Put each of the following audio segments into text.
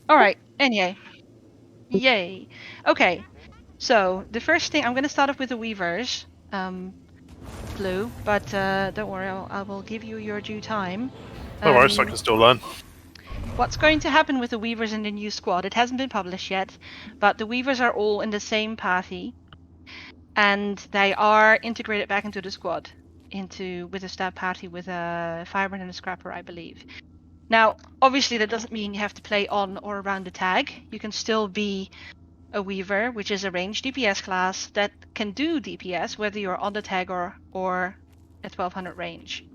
Alright, anyway. Yay. Okay, so the first thing, I'm going to start off with the Weavers. Blue, but don't worry, I will give you your due time. No worries, I can still learn. What's going to happen with the Weavers in the new squad? It hasn't been published yet, but the Weavers are all in the same party, and they are integrated back into the squad, with a stab party with a Firebrand and a Scrapper, I believe. Now, obviously, that doesn't mean you have to play on or around the tag. You can still be a Weaver, which is a ranged DPS class that can do DPS whether you're on the tag or at 1200 range.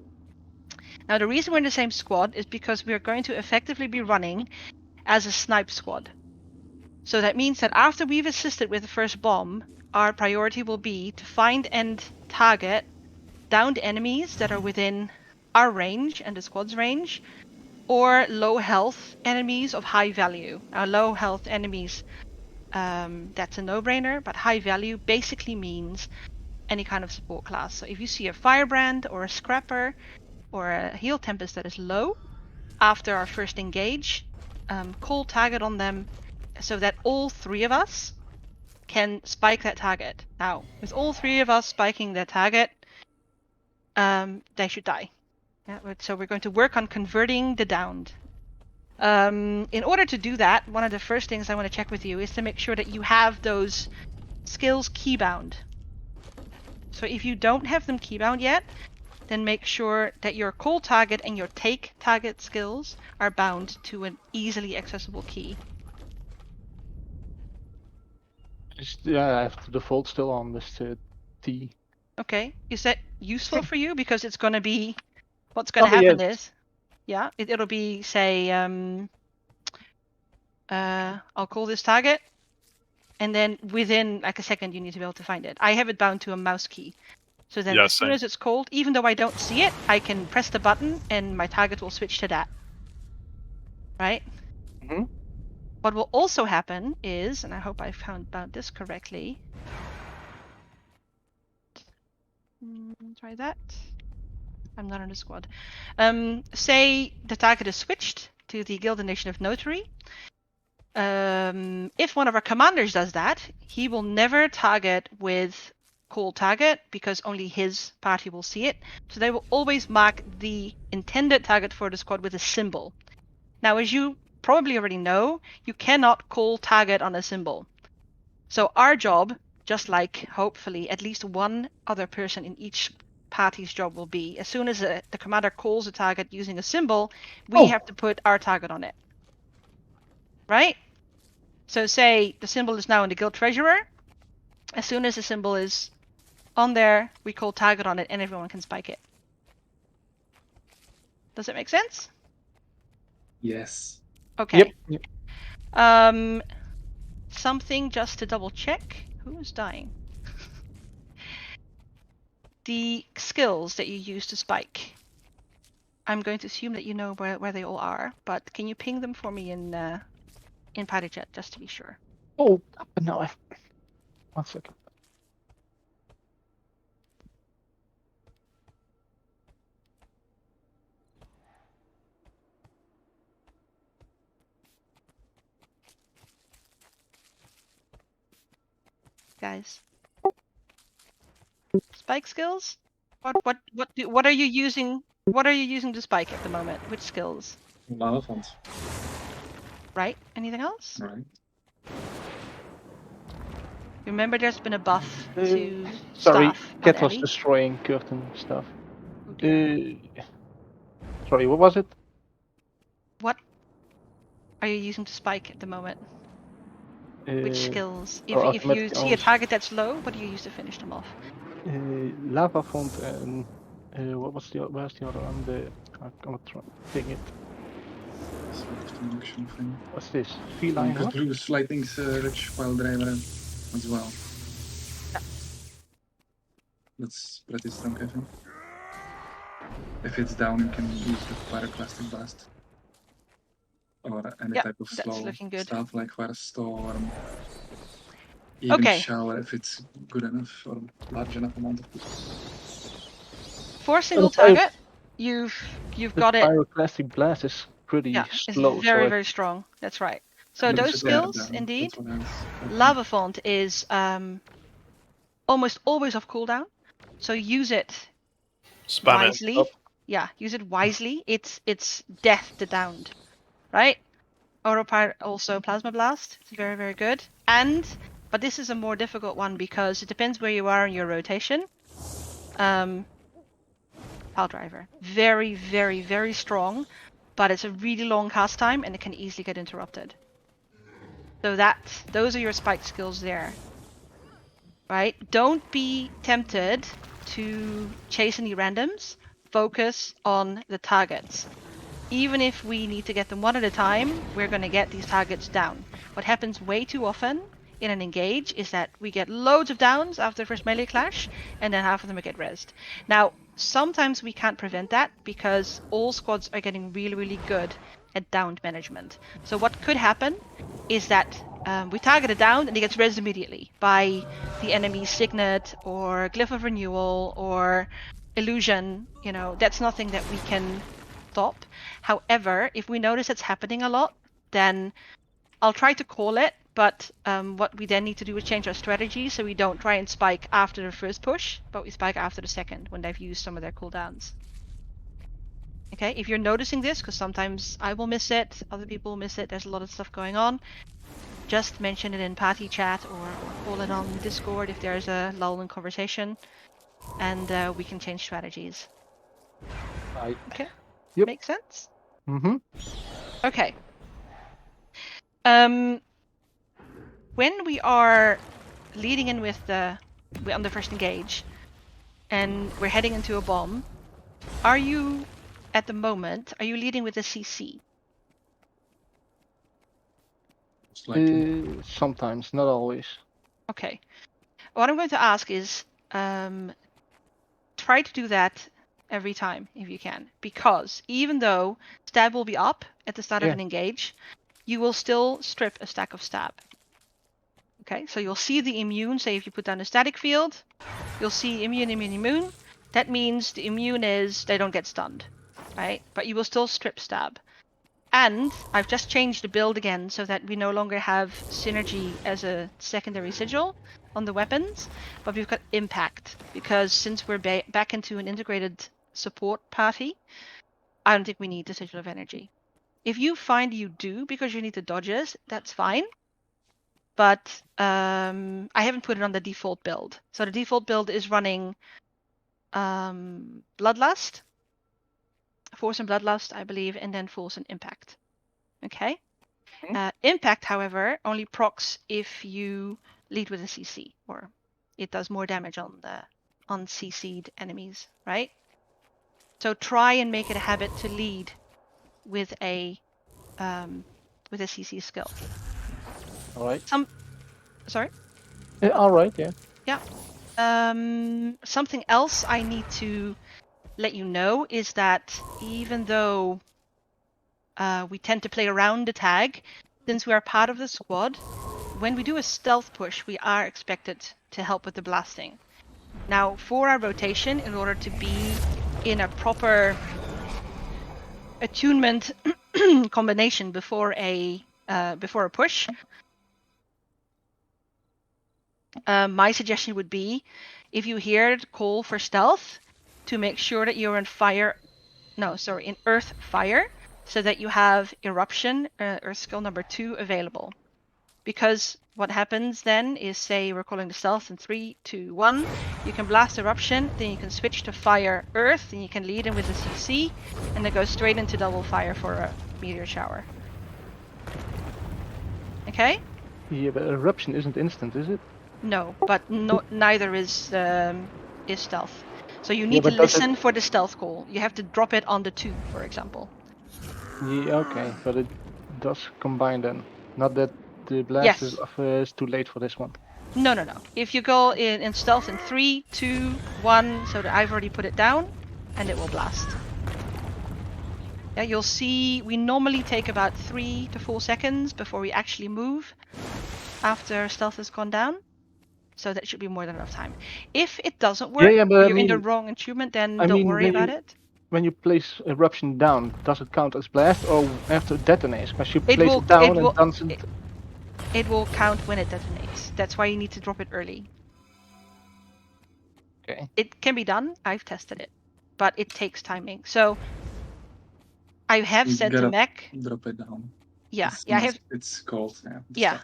Now, the reason we're in the same squad is because we are going to effectively be running as a snipe squad. So that means that after we've assisted with the first bomb, our priority will be to find and target downed enemies that are within our range and the squad's range, or low health enemies of high value. Now, low health enemies, that's a no-brainer, but high value basically means any kind of support class. So if you see a Firebrand or a Scrapper or a Weaver-Tempest that is low, after our first engage, call target on them so that all three of us can spike that target. Now, with all three of us spiking that target, they should die. Yeah, so we're going to work on converting the downed. In order to do that, one of the first things I want to check with you is to make sure that you have those skills keybound. So if you don't have them keybound yet, then make sure that your call target and your take target skills are bound to an easily accessible key. Yeah, I have the default still on this T. Okay, is that useful for you? Because it's going to be, what's going to happen is, yeah, it'll be, say, I'll call this target, and then within like a second you need to be able to find it. I have it bound to a mouse key. So then as soon as it's called, even though I don't see it, I can press the button and my target will switch to that. Right? Mm-hmm. What will also happen is, and I hope I found this correctly. Try that. I'm not on the squad. Say the target is switched to the Guild Initiative Notary. If one of our commanders does that, he will never target with call target because only his party will see it. So they will always mark the intended target for the squad with a symbol. Now, as you probably already know, you cannot call target on a symbol. So our job, just like hopefully at least one other person in each party's job will be, as soon as the commander calls a target using a symbol, we have to put our target on it. Right? So say the symbol is now in the guild treasurer. As soon as the symbol is on there, we call target on it and everyone can spike it. Does it make sense? Yes. Okay. Yep. Something just to double check. Who is dying? The skills that you use to spike. I'm going to assume that you know where they all are, but can you ping them for me in party chat just to be sure? Oh, no. 1 second. Guys. Spike skills? What are you using? What are you using to spike at the moment? Which skills? Lava. Right? Anything else? Right. Remember, there's been a buff to Sorry, staff Cat on was Ellie. destroying curtain stuff. Oh dear. Sorry, what was it? What are you using to spike at the moment? Which skills? If you see a target that's low, what do you use to finish them off? Lava font and where's the other one? I'm gonna try ping it. What's this? Feline what? Bruce lightning's rich while driver as well. Yeah. That's pretty strong, I think. If it's down, you can use the pyroclastic blast. Or any type of slow stuff like Firestorm. Even shower if it's good enough or large enough amount of people. For a single target, you've got it. Pyroclastic blast is pretty slow. It's very, very strong. That's right. So those skills, indeed. Lava Font is almost always off cooldown, so use it wisely. Yeah, use it wisely. It's death to downed, right? Autopilot also Plasma Blast. It's very, very good. But this is a more difficult one because it depends where you are in your rotation. Pile Driver. Very, very, very strong, but it's a really long cast time and it can easily get interrupted. So those are your spike skills there. Right? Don't be tempted to chase any randoms. Focus on the targets. Even if we need to get them one at a time, we're going to get these targets down. What happens way too often in an engage is that we get loads of downs after the first melee clash, and then half of them get rezzed. Now, sometimes we can't prevent that because all squads are getting really, really good at downed management. So what could happen is that we target a down and he gets rezzed immediately by the enemy's signet or glyph of renewal or illusion. That's nothing that we can stop. However, if we notice it's happening a lot, then I'll try to call it, but what we then need to do is change our strategy so we don't try and spike after the first push, but we spike after the second when they've used some of their cooldowns. Okay, if you're noticing this, because sometimes I will miss it, other people will miss it, there's a lot of stuff going on, just mention it in party chat or call it on Discord if there's a lull in conversation, and we can change strategies. Right. Okay. Yep. Make sense? Mm-hmm. Okay. When we are leading in we're on the first engage, and we're heading into a bomb, are you leading with a CC? Sometimes, not always. Okay. What I'm going to ask is, try to do that every time if you can, because even though stab will be up at the start of an engage, you will still strip a stack of stab. Okay, so you'll see the immune, say if you put down a static field, you'll see immune. That means the immune is they don't get stunned, right? But you will still strip stab. And I've just changed the build again so that we no longer have synergy as a secondary sigil on the weapons, but we've got impact, because since we're back into an integrated support party, I don't think we need the sigil of energy. If you find you do because you need the dodges, that's fine. But I haven't put it on the default build. So the default build is running Bloodlust, Force and Bloodlust, I believe, and then Force and Impact. Okay? Impact, however, only procs if you lead with a CC, or it does more damage on CC'd enemies, right? So try and make it a habit to lead with a CC skill. All right. Sorry? All right, yeah. Yeah. Something else I need to let you know is that even though we tend to play around the tag, since we are part of the squad, when we do a stealth push, we are expected to help with the blasting. Now, for our rotation, in order to be in a proper attunement combination before a push, my suggestion would be, if you hear the call for stealth, to make sure that you're in earth fire, so that you have eruption, earth skill number 2 available. Because what happens then is, say we're calling the stealth in 3, 2, 1, you can blast eruption, then you can switch to fire earth, and you can lead in with the CC, and then go straight into double fire for a meteor shower. Okay? Yeah, but eruption isn't instant, is it? No, but neither is stealth. So you need to listen for the stealth call. You have to drop it on the 2, for example. Yeah, okay, but it does combine then. Not that the blast is too late for this one. No. If you go in stealth in 3, 2, 1, so that I've already put it down, and it will blast. Yeah, you'll see we normally take about 3 to 4 seconds before we actually move after stealth has gone down. So that should be more than enough time. If it doesn't work, you're in the wrong attunement, then don't worry about it. when you place eruption down, does it count as blast or after it detonates? Because you place it down and doesn't. It will count when it detonates. That's why you need to drop it early. Okay. It can be done. I've tested it, but it takes timing. So I have said to Mech, drop it down. Yeah, It's cold. Yeah.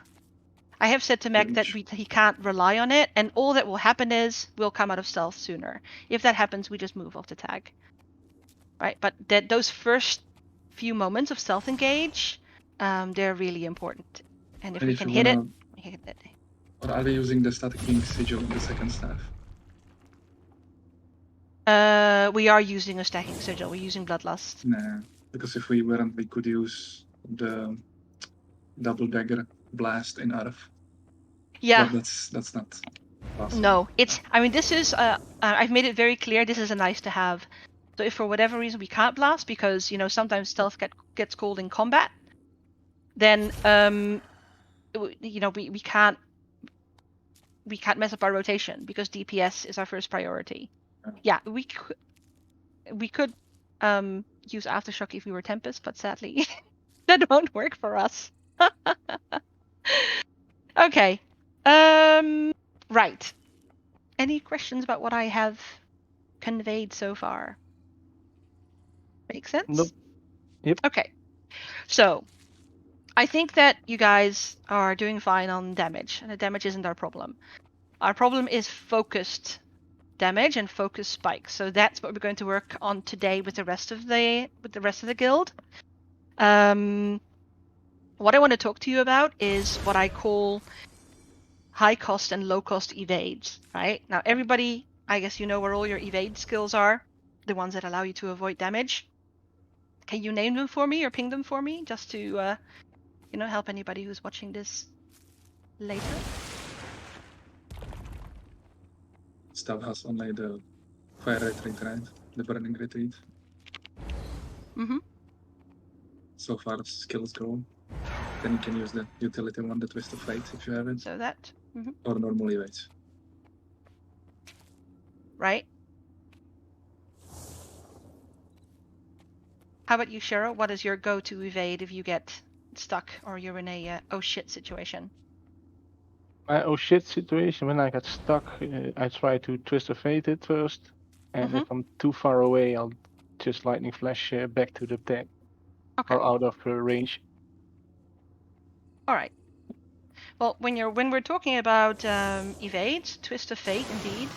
I have said to Mech that he can't rely on it, and all that will happen is we'll come out of stealth sooner. If that happens, we just move off the tag. Right, but those first few moments of stealth engage, they're really important. And if we can hit it, we can hit it. Or are we using the Static King sigil in the second staff? We are using a stacking sigil. We're using Bloodlust. Nah, because if we weren't, we could use the double dagger blast in Earth. Yeah. But that's not possible. No, I mean, this is, I've made it very clear this is a nice to have. So if for whatever reason we can't blast, because, sometimes stealth gets called in combat, then, we can't mess up our rotation, because DPS is our first priority. Yeah, we could use Aftershock if we were Tempest, but sadly, that won't work for us. Okay. Right. Any questions about what I have conveyed so far? Make sense? Nope. Yep. Okay. So, I think that you guys are doing fine on damage, and the damage isn't our problem. Our problem is focused damage and focused spikes. So that's what we're going to work on today with the rest of the guild. What I want to talk to you about is what I call high cost and low cost evades, right? Now everybody, I guess you know where all your evade skills are, the ones that allow you to avoid damage. Can you name them for me or ping them for me, just to help anybody who's watching this later? Stuff has only the fire retreat, right? The burning retreat. Mm-hmm. So far as skills go. Then you can use the utility one, the Twist of Fate, if you have it. So that. Mm-hmm. Or normal evades. Right. How about you, Cheryl? What is your go-to evade if you get stuck or you're in a oh shit situation? My oh shit situation, when I get stuck, I try to Twist of Fate it first. And if I'm too far away, I'll just Lightning Flash back to the deck. Okay. Or out of range. All right. Well, when we're talking about evades, Twist of Fate indeed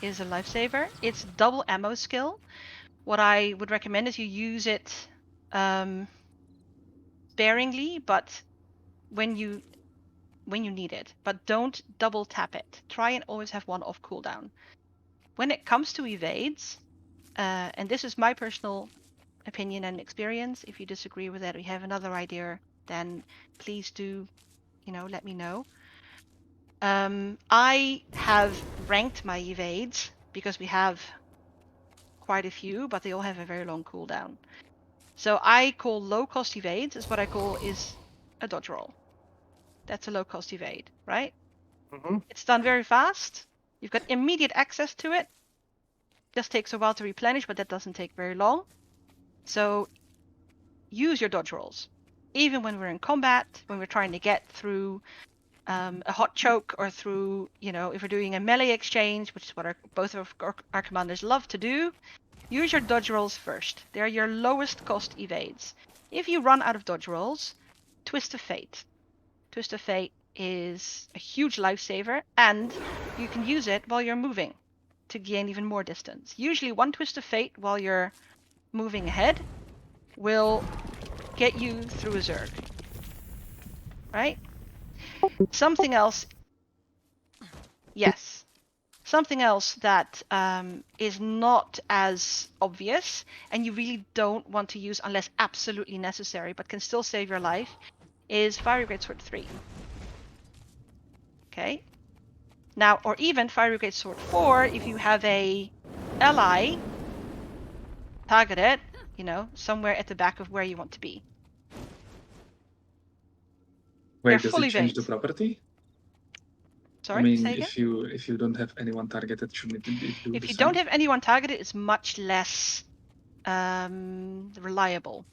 is a lifesaver. It's double ammo skill. What I would recommend is you use it sparingly, but when you need it. But don't double tap it. Try and always have one off cooldown. When it comes to evades, and this is my personal opinion and experience, if you disagree with that or you have another idea, then please do, let me know. I have ranked my evades because we have quite a few, but they all have a very long cooldown. So I call low cost evades is what I call is a dodge roll. That's a low cost evade, right? Mm-hmm. It's done very fast. You've got immediate access to it. Just takes a while to replenish, but that doesn't take very long. So use your dodge rolls. Even when we're in combat, when we're trying to get through a hot choke or through, if we're doing a melee exchange, which is what both of our commanders love to do, use your dodge rolls first. They're your lowest cost evades. If you run out of dodge rolls, Twist of Fate. Twist of Fate is a huge lifesaver, and you can use it while you're moving to gain even more distance. Usually one Twist of Fate while you're moving ahead will get you through a Zerg. Right? Something else. Yes. Something else that is not as obvious and you really don't want to use unless absolutely necessary, but can still save your life, is Fiery Greatsword 3. Okay? Now, or even Fiery Greatsword 4, if you have a ally, target it, somewhere at the back of where you want to be. Wait, does it change the property? Sorry, I mean, say again? if you don't have anyone targeted, shouldn't it do If you don't have anyone targeted, it's much less reliable.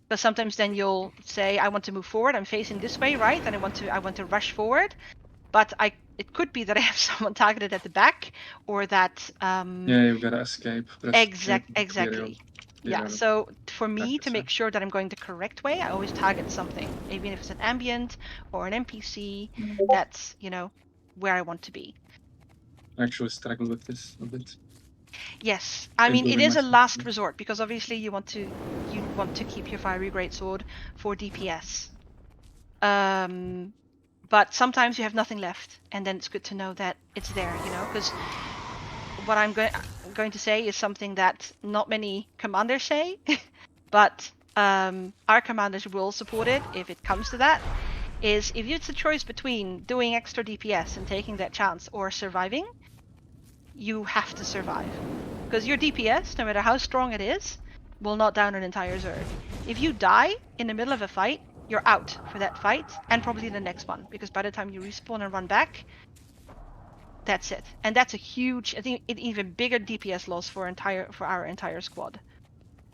Because sometimes then you'll say, I want to move forward, I'm facing this way, right? And I want to rush forward. But it could be that I have someone targeted at the back, or that yeah, you gotta escape. Exactly. Yeah. So for me to make sure that I'm going the correct way, I always target something, even if it's an ambient or an NPC. That's where I want to be. I actually struggle with this a bit. Yes, I mean it is a last resort, because obviously you want to keep your fiery greatsword for DPS. But sometimes you have nothing left, and then it's good to know that it's there, because what I'm going to say is something that not many commanders say, but our commanders will support it if it comes to that. Is if it's a choice between doing extra DPS and taking that chance or surviving, you have to survive. Because your DPS, no matter how strong it is, will not down an entire Zerg. If you die in the middle of a fight, you're out for that fight and probably the next one. Because by the time you respawn and run back, that's it. And that's a huge, I think, an even bigger DPS loss for our entire squad.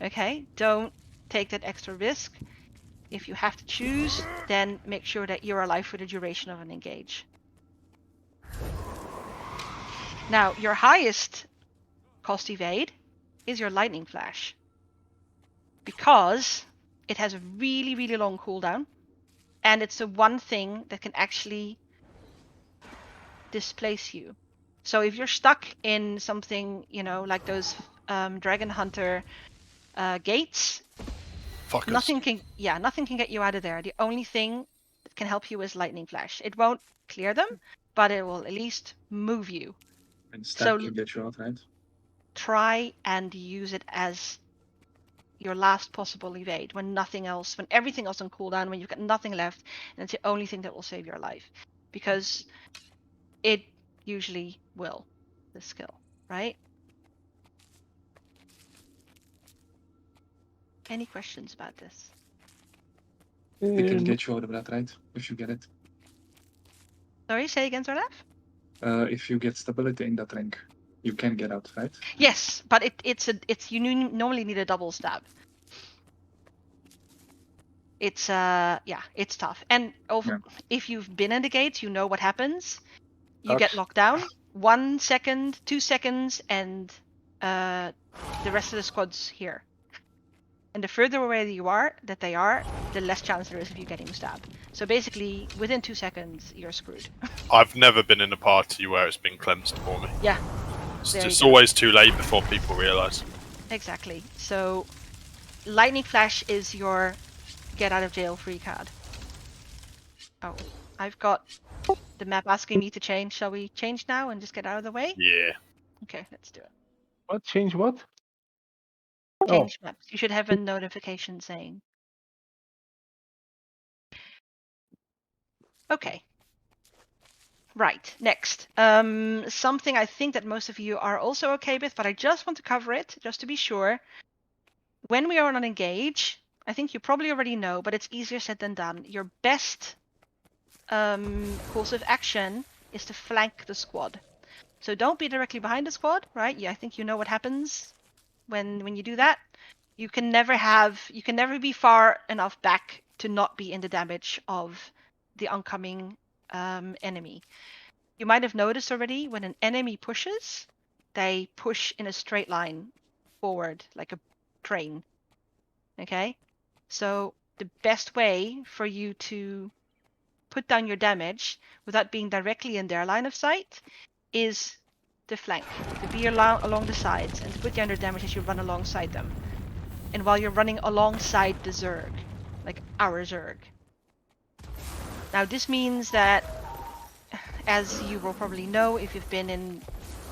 Okay, don't take that extra risk. If you have to choose, then make sure that you're alive for the duration of an engage. Now, your highest cost evade is your lightning flash, because it has a really, really long cooldown, and it's the one thing that can actually displace you. So if you're stuck in something, like those Dragon Hunter gates, Fuckers. nothing can get you out of there. The only thing that can help you is lightning flash. It won't clear them, but it will at least move you. And stab can get you out, right? Try and use it as your last possible evade when everything else on cooldown, when you've got nothing left, and it's the only thing that will save your life, because it usually will, the skill, right? Any questions about this? It can get you out of that, right? If you get it. Sorry, say again, Zorlaf? If you get stability in that rank, you can get out, right? Yes, but you normally need a double stab. It's it's tough. And if you've been in the gates, you know what happens. You get knocked down 1 second, 2 seconds, and the rest of the squad's here. And the further away they are, the less chance there is of you getting stabbed. So basically, within 2 seconds, you're screwed. I've never been in a party where it's been cleansed for me. Yeah. It's always too late before people realise. Exactly. So, Lightning Flash is your get out of jail free card. Oh, I've got the map asking me to change. Shall we change now and just get out of the way? Yeah. Okay, let's do it. What? Change what? Change maps. You should have a notification saying. Okay. Right, next. Something I think that most of you are also okay with, but I just want to cover it, just to be sure. When we are on an engage, I think you probably already know, but it's easier said than done. Your best course of action is to flank the squad. So don't be directly behind the squad, right? Yeah, I think you know what happens when you do that. You can never be far enough back to not be in the damage of the oncoming enemy. You might have noticed already, when an enemy pushes, they push in a straight line forward, like a train. Okay? So the best way for you to put down your damage without being directly in their line of sight is to flank, to be along the sides, and to put down your damage as you run alongside them. And while you're running alongside the Zerg, like our Zerg. Now this means that, as you will probably know if you've been in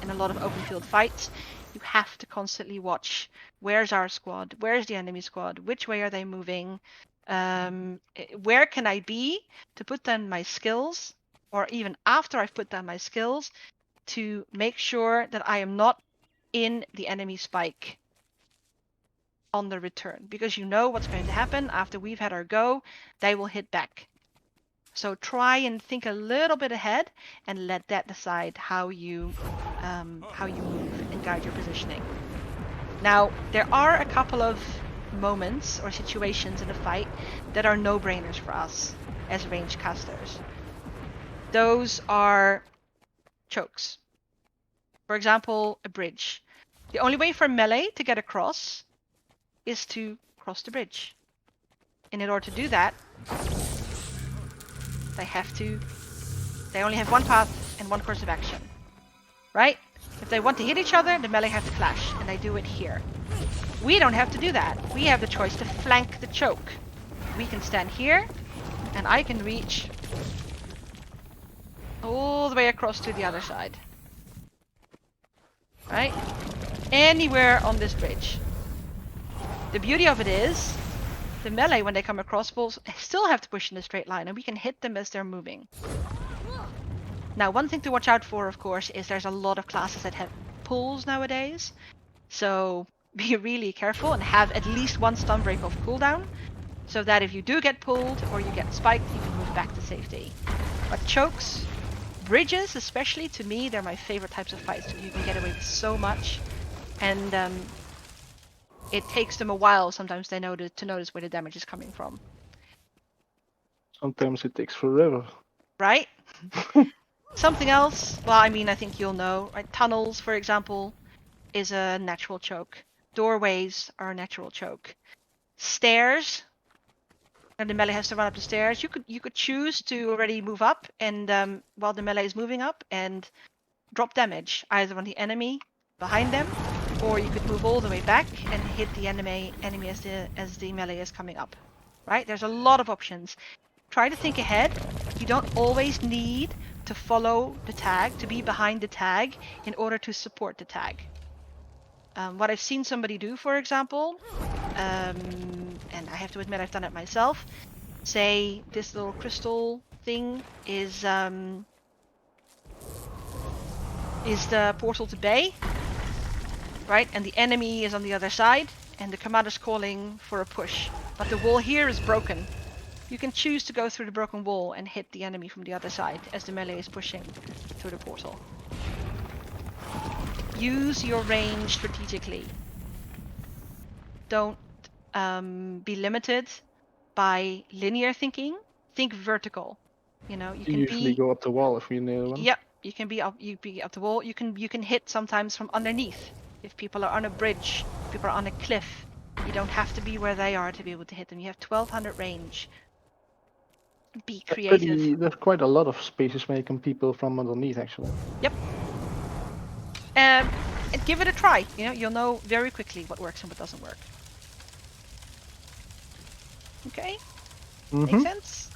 a lot of open field fights, you have to constantly watch, where's our squad, where's the enemy squad, which way are they moving, where can I be to put down my skills, or even after I've put down my skills, to make sure that I am not in the enemy spike on the return, because you know what's going to happen after we've had our go. They will hit back. So try and think a little bit ahead and let that decide how you move and guide your positioning. Now, there are a couple of moments or situations in a fight that are no-brainers for us as ranged casters. Those are chokes. For example, a bridge. The only way for melee to get across is to cross the bridge. And in order to do that, they only have one path and one course of action. Right? If they want to hit each other, the melee have to clash, and they do it here. We don't have to do that. We have the choice to flank the choke. We can stand here, and I can reach all the way across to the other side. Right? Anywhere on this bridge. The beauty of it is, the melee, when they come across, will still have to push in a straight line, and we can hit them as they're moving. Now, one thing to watch out for, of course, is there's a lot of classes that have pulls nowadays. So be really careful and have at least one stun break off cooldown, so that if you do get pulled or you get spiked, you can move back to safety. But chokes, bridges especially, to me, they're my favorite types of fights. You can get away with so much, and it takes them a while sometimes to notice where the damage is coming from. Sometimes it takes forever. Right? Something else, well, I mean, I think you'll know, right? Tunnels, for example, is a natural choke. Doorways are a natural choke. Stairs, and the melee has to run up the stairs. You could choose to already move up, and while the melee is moving up, and drop damage either on the enemy behind them, or you could move all the way back and hit the enemy as the melee is coming up. Right? There's a lot of options. Try to think ahead. You don't always need to follow the tag, to be behind the tag in order to support the tag. What I've seen somebody do, for example, and I have to admit I've done it myself, say this little crystal thing is the portal to Bay, right? And the enemy is on the other side, and the commander's calling for a push. But the wall here is broken. You can choose to go through the broken wall and hit the enemy from the other side as the melee is pushing through the portal. Use your range strategically. Don't be limited by linear thinking. Think vertical. You know, you can usually go up the wall if you near one. Yep, you can be up the wall. You can hit sometimes from underneath. If people are on a bridge, if people are on a cliff, you don't have to be where they are to be able to hit them. You have 1200 range. Be creative. There's quite a lot of spaces where you can people from underneath, actually. Yep. And give it a try. You know, you'll know very quickly what works and what doesn't work. Okay. Makes sense.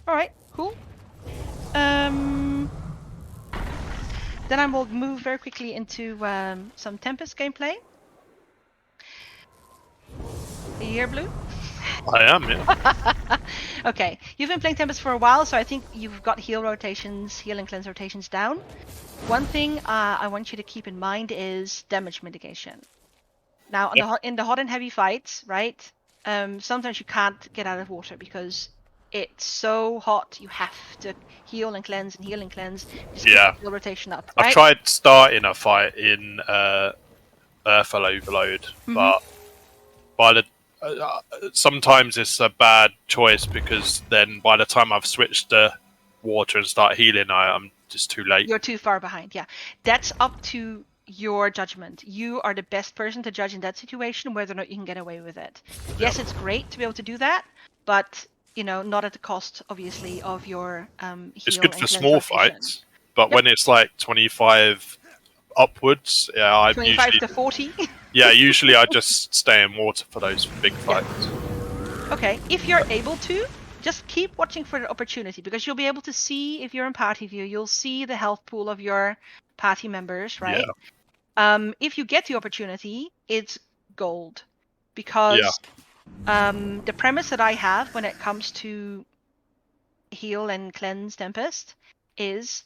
All right. Cool. Then I will move very quickly into some Tempest gameplay. Are you here, Blue? I am, yeah. Okay, you've been playing Tempest for a while, so I think you've got heal and cleanse rotations down. One thing I want you to keep in mind is damage mitigation. Now, in the hot and heavy fights, right? Sometimes you can't get out of water because it's so hot. You have to heal and cleanse and heal and cleanse. Just keep the heal rotation up. Right? I've tried starting a fight in Earthfall Overload, but by the sometimes it's a bad choice because then by the time I've switched to water and start healing, I'm just too late. You're too far behind. Yeah, that's up to your judgment. You are the best person to judge in that situation whether or not you can get away with it. Yes, it's great to be able to do that, but you know, not at the cost, obviously, of your heal. It's good for small fights, but when it's like 25 upwards, yeah, I 25 usually to 40. Yeah, usually I just stay in water for those big fights. Okay, if you're able to, just keep watching for the opportunity because you'll be able to see if you're in party view. You'll see the health pool of your party members, right? Yeah. If you get the opportunity, it's gold because the premise that I have when it comes to heal and cleanse Tempest is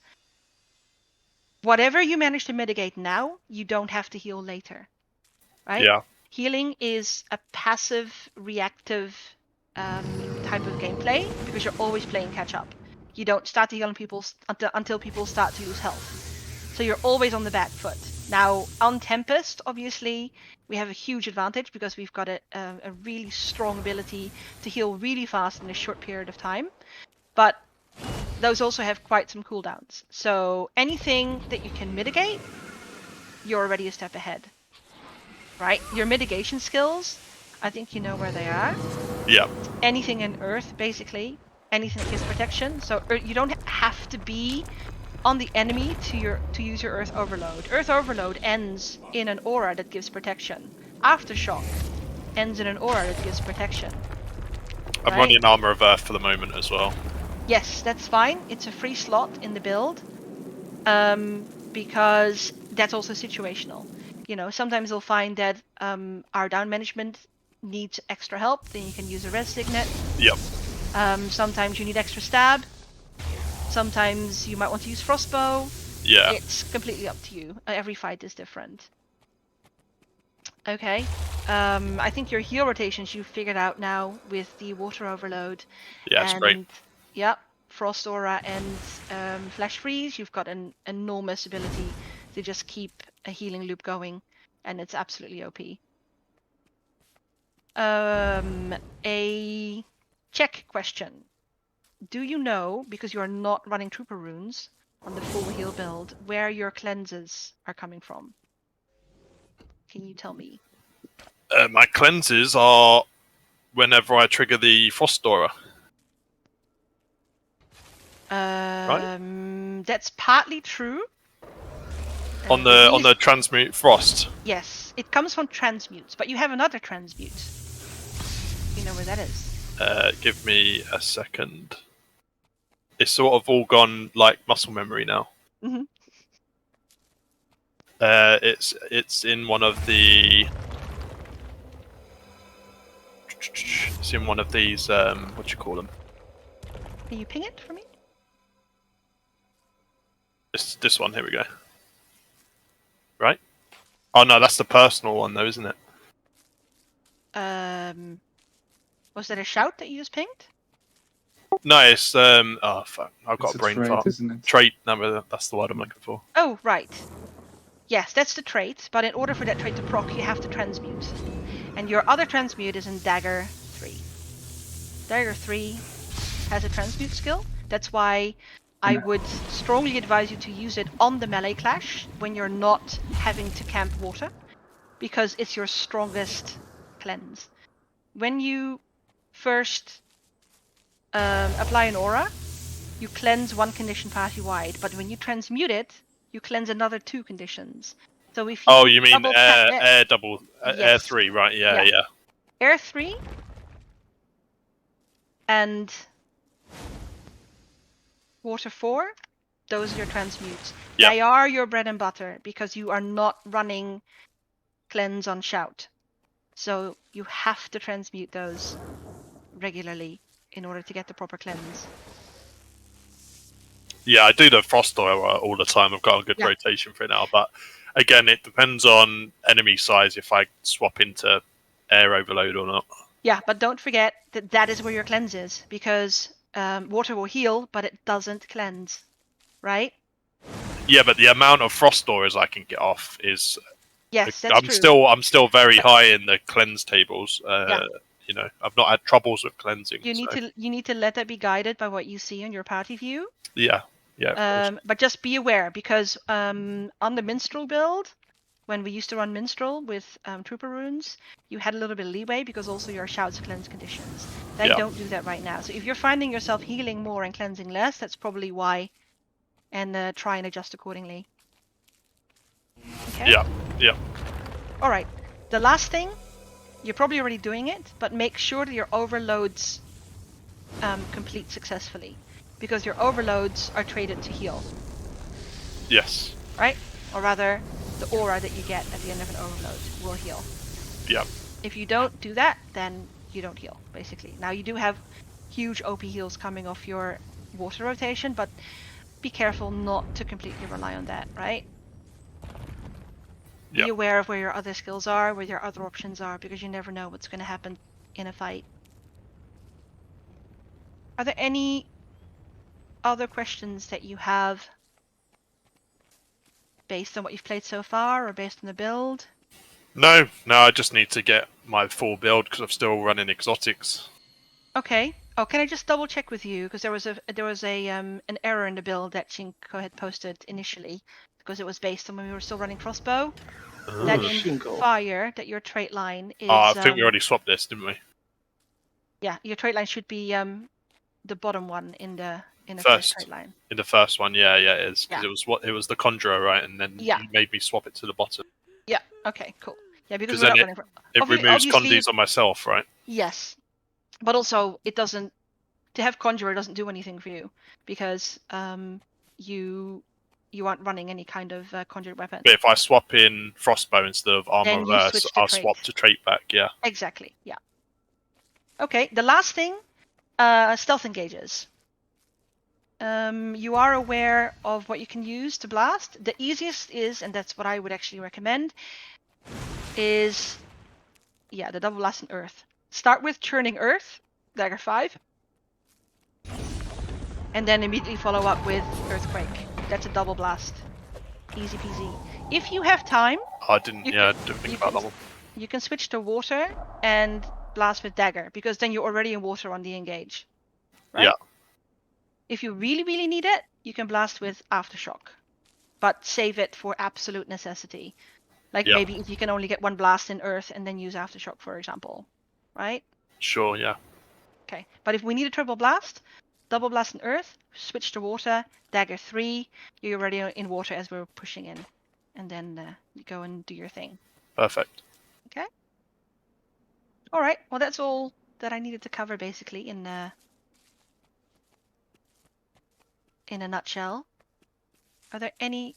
whatever you manage to mitigate now, you don't have to heal later. Right? Yeah. Healing is a passive, reactive type of gameplay because you're always playing catch up. You don't start to heal on people until people start to lose health. So you're always on the back foot. Now, on Tempest, obviously, we have a huge advantage because we've got a really strong ability to heal really fast in a short period of time. But those also have quite some cooldowns. So anything that you can mitigate, you're already a step ahead. Right? Your mitigation skills, I think you know where they are. Yeah. Anything in Earth, basically. Anything that gives protection. So you don't have to be on the enemy to use your Earth Overload. Earth Overload ends in an aura that gives protection. Aftershock ends in an aura that gives protection. I'm running Armor of Earth for the moment as well. Yes, that's fine. It's a free slot in the build. Because that's also situational. You know, sometimes you'll find that our down management needs extra help, then you can use a res signet. Yep. Sometimes you need extra stab. Sometimes you might want to use frostbow. Yeah. It's completely up to you. Every fight is different. Okay. I think your heal rotations you've figured out now with the water overload. Yeah, it's great. Yep, Frost Aura and Flash Freeze, you've got an enormous ability to just keep a healing loop going, and it's absolutely OP. A check question. Do you know, because you are not running Trooper runes on the full heal build, where your cleanses are coming from? Can you tell me? My cleanses are whenever I trigger the Frost Aura. Right? That's partly true. On the Transmute Frost. Yes, it comes from transmutes, but you have another transmute. You know where that is? Give me a second. It's sort of all gone like muscle memory now. Mm-hmm. It's in one of the. It's in one of these. What do you call them? Can you ping it for me? This one. Here we go. Right? Oh no, that's the personal one though, isn't it? Was that a shout that you just pinged? No, it's oh fuck, I've got a brain trait, fart. Isn't it? Trait, no, that's the word I'm looking for. Oh, right. Yes, that's the trait, but in order for that trait to proc, you have to transmute. And your other transmute is in Dagger 3. Dagger 3 has a transmute skill. That's why I would strongly advise you to use it on the melee clash when you're not having to camp water, because it's your strongest cleanse. When you first apply an aura, you cleanse one condition party-wide, but when you transmute it, you cleanse another 2 conditions. So if you you mean air double, yes. Air 3, right? Yeah. Air 3 and Water 4, those are your transmutes. Yep. They are your bread and butter because you are not running cleanse on shout. So you have to transmute those regularly in order to get the proper cleanse. Yeah, I do the Frost Aura all the time. I've got a good rotation for it now, but again, it depends on enemy size if I swap into Air Overload or not. Yeah, but don't forget that that is where your cleanse is, because water will heal, but it doesn't cleanse, right? Yeah, but the amount of Frost Auras I can get off is... Yes, that's true. I'm still very high in the cleanse tables. You know, I've not had troubles with cleansing. You need to let that be guided by what you see on your party view. Yeah. But just be aware, because on the Minstrel build, when we used to run Minstrel with Trooper runes, you had a little bit of leeway because also your shouts cleanse conditions. They don't do that right now. So if you're finding yourself healing more and cleansing less, that's probably why. And try and adjust accordingly. Okay? Yeah. All right. The last thing, you're probably already doing it, but make sure that your overloads complete successfully, because your overloads are traded to heal. Yes. Right? Or rather, the aura that you get at the end of an overload will heal. Yeah. If you don't do that, then you don't heal, basically. Now, you do have huge OP heals coming off your water rotation, but be careful not to completely rely on that, right? Be aware of where your other skills are, where your other options are, because you never know what's going to happen in a fight. Are there any other questions that you have? based on what you've played so far, or based on the build? No, I just need to get my full build because I'm still running exotics. Okay. Oh, can I just double check with you, because there was an error in the build that Chinko had posted initially, because it was based on when we were still running crossbow. That in Shinko. fire, that your trait line is. I think we already swapped this, didn't we? Yeah, your trait line should be the bottom one in the first trait line. In the first one, yeah, it is, because Yeah. it was the conjurer, right? And then Yeah. you made me swap it to the bottom. Yeah. Okay. Cool. Yeah, because Because we're then not running. it removes obviously, condies on myself, right? Yes, but also it doesn't. To have conjurer doesn't do anything for you, because you aren't running any kind of conjured weapon. But if I swap in frostbow instead of armor Then you reverse, switch to I'll trait. swap to trait back. Yeah. Exactly. Yeah. Okay. The last thing, stealth engages. You are aware of what you can use to blast. The easiest is, and that's what I would actually recommend, is the double blast in earth. Start with churning earth, dagger 5, and then immediately follow up with earthquake. That's a double blast. Easy peasy. If you have time, I didn't think about that one. You can switch to water and blast with dagger, because then you're already in water on the engage. Right? Yeah. If you really, really need it, you can blast with aftershock, but save it for absolute necessity. Like maybe if you can only get one blast in earth and then use aftershock, for example. Right? Sure, yeah. Okay, but if we need a triple blast, double blast in earth, switch to water, dagger 3, you're already in water as we're pushing in. And then you go and do your thing. Perfect. Okay. All right. Well, that's all that I needed to cover, basically, in a nutshell. Are there any